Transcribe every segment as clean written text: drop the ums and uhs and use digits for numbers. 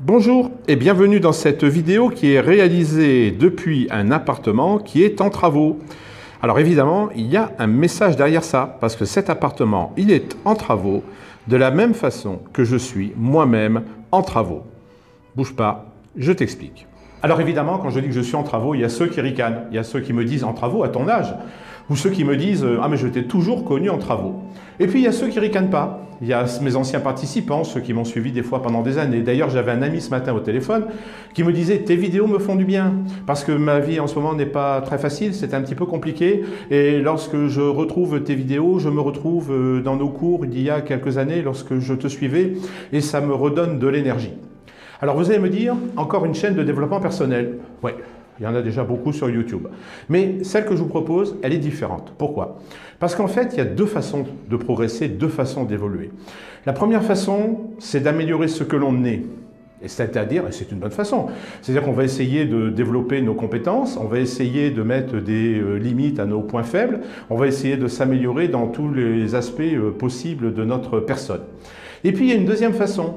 Bonjour et bienvenue dans cette vidéo qui est réalisée depuis un appartement qui est en travaux. Alors évidemment, il y a un message derrière ça, parce que cet appartement, il est en travaux de la même façon que je suis moi-même en travaux. Bouge pas, je t'explique. Alors évidemment, quand je dis que je suis en travaux, il y a ceux qui ricanent, il y a ceux qui me disent en travaux à ton âge, ou ceux qui me disent « Ah mais je t'ai toujours connu en travaux ». Et puis il y a ceux qui ricanent pas. Il y a mes anciens participants, ceux qui m'ont suivi des fois pendant des années. D'ailleurs, j'avais un ami ce matin au téléphone qui me disait « Tes vidéos me font du bien, parce que ma vie en ce moment n'est pas très facile, c'est un petit peu compliqué. Et lorsque je retrouve tes vidéos, je me retrouve dans nos cours il y a quelques années lorsque je te suivais et ça me redonne de l'énergie. » Alors vous allez me dire, encore une chaîne de développement personnel. Ouais. Il y en a déjà beaucoup sur YouTube. Mais celle que je vous propose, elle est différente. Pourquoi? Parce qu'en fait, il y a deux façons de progresser, deux façons d'évoluer. La première façon, c'est d'améliorer ce que l'on est. Et c'est-à-dire, et c'est une bonne façon, c'est-à-dire qu'on va essayer de développer nos compétences, on va essayer de mettre des limites à nos points faibles, on va essayer de s'améliorer dans tous les aspects possibles de notre personne. Et puis, il y a une deuxième façon.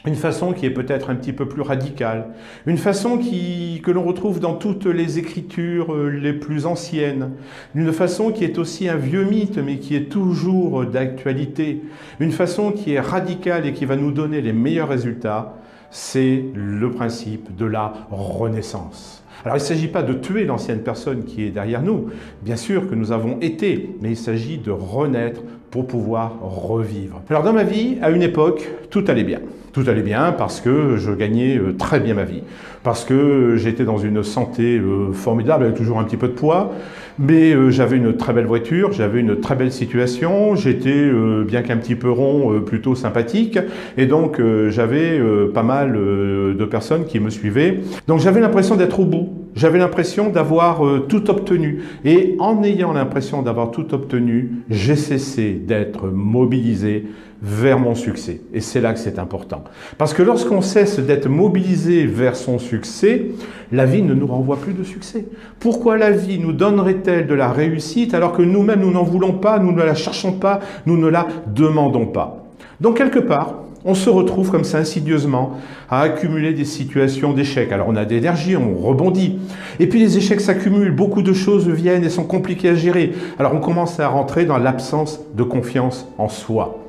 Une façon qui est peut-être un petit peu plus radicale, une façon que l'on retrouve dans toutes les écritures les plus anciennes, une façon qui est aussi un vieux mythe mais qui est toujours d'actualité, une façon qui est radicale et qui va nous donner les meilleurs résultats, c'est le principe de la renaissance. Alors il ne s'agit pas de tuer l'ancienne personne qui est derrière nous, bien sûr que nous avons été, mais il s'agit de renaître pour pouvoir revivre. Alors dans ma vie, à une époque, tout allait bien. Tout allait bien parce que je gagnais très bien ma vie, parce que j'étais dans une santé formidable avec toujours un petit peu de poids, mais j'avais une très belle voiture, j'avais une très belle situation, j'étais, bien qu'un petit peu rond, plutôt sympathique, et donc j'avais pas mal de personnes qui me suivaient. Donc j'avais l'impression d'être au bout. J'avais l'impression d'avoir tout obtenu. Et en ayant l'impression d'avoir tout obtenu, j'ai cessé d'être mobilisé vers mon succès. Et c'est là que c'est important. Parce que lorsqu'on cesse d'être mobilisé vers son succès, la vie ne nous renvoie plus de succès. Pourquoi la vie nous donnerait-elle de la réussite alors que nous-mêmes nous n'en voulons pas, nous ne la cherchons pas, nous ne la demandons pas? Donc quelque part, on se retrouve comme ça insidieusement à accumuler des situations d'échecs. Alors on a de l'énergie, on rebondit. Et puis les échecs s'accumulent, beaucoup de choses viennent et sont compliquées à gérer. Alors on commence à rentrer dans l'absence de confiance en soi.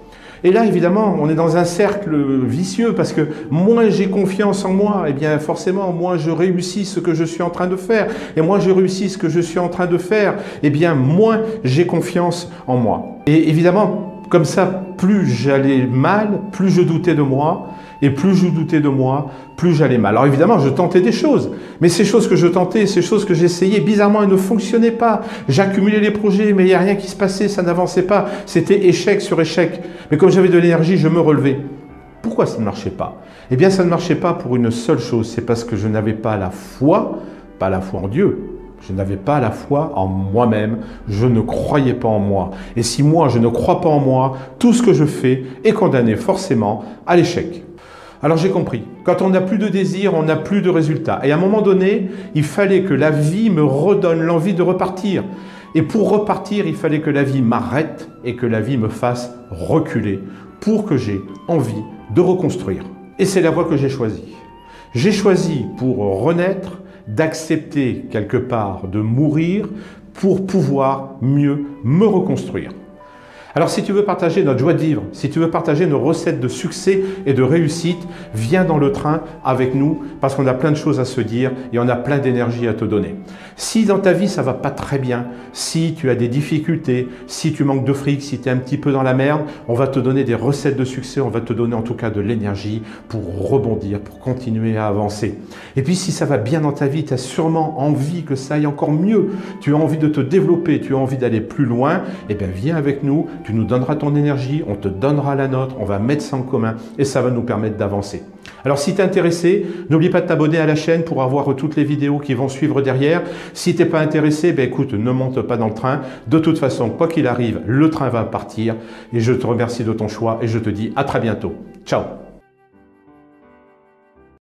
Et là, évidemment, on est dans un cercle vicieux parce que moins j'ai confiance en moi, et bien forcément, moins je réussis ce que je suis en train de faire. Et moins je réussis ce que je suis en train de faire, et bien moins j'ai confiance en moi. Et évidemment, comme ça, plus j'allais mal, plus je doutais de moi, et plus je doutais de moi, plus j'allais mal. Alors évidemment, je tentais des choses, mais ces choses que je tentais, ces choses que j'essayais, bizarrement, elles ne fonctionnaient pas. J'accumulais les projets, mais il n'y a rien qui se passait, ça n'avançait pas. C'était échec sur échec. Mais comme j'avais de l'énergie, je me relevais. Pourquoi ça ne marchait pas? Eh bien, ça ne marchait pas pour une seule chose, c'est parce que je n'avais pas la foi en Dieu. Je n'avais pas la foi en moi-même, je ne croyais pas en moi. Et si moi, je ne crois pas en moi, tout ce que je fais est condamné forcément à l'échec. Alors j'ai compris, quand on n'a plus de désir, on n'a plus de résultats. Et à un moment donné, il fallait que la vie me redonne l'envie de repartir. Et pour repartir, il fallait que la vie m'arrête et que la vie me fasse reculer pour que j'ai envie de reconstruire. Et c'est la voie que j'ai choisie. J'ai choisi pour renaître, d'accepter quelque part de mourir pour pouvoir mieux me reconstruire. Alors si tu veux partager notre joie de vivre, si tu veux partager nos recettes de succès et de réussite, viens dans le train avec nous parce qu'on a plein de choses à se dire et on a plein d'énergie à te donner. Si dans ta vie ça va pas très bien, si tu as des difficultés, si tu manques de fric, si tu es un petit peu dans la merde, on va te donner des recettes de succès, on va te donner en tout cas de l'énergie pour rebondir, pour continuer à avancer. Et puis si ça va bien dans ta vie, tu as sûrement envie que ça aille encore mieux, tu as envie de te développer, tu as envie d'aller plus loin, eh bien viens avec nous. Tu nous donneras ton énergie, on te donnera la nôtre, on va mettre ça en commun et ça va nous permettre d'avancer. Alors si tu es intéressé, n'oublie pas de t'abonner à la chaîne pour avoir toutes les vidéos qui vont suivre derrière. Si tu n'es pas intéressé, ben écoute, ne monte pas dans le train. De toute façon, quoi qu'il arrive, le train va partir et je te remercie de ton choix et je te dis à très bientôt. Ciao!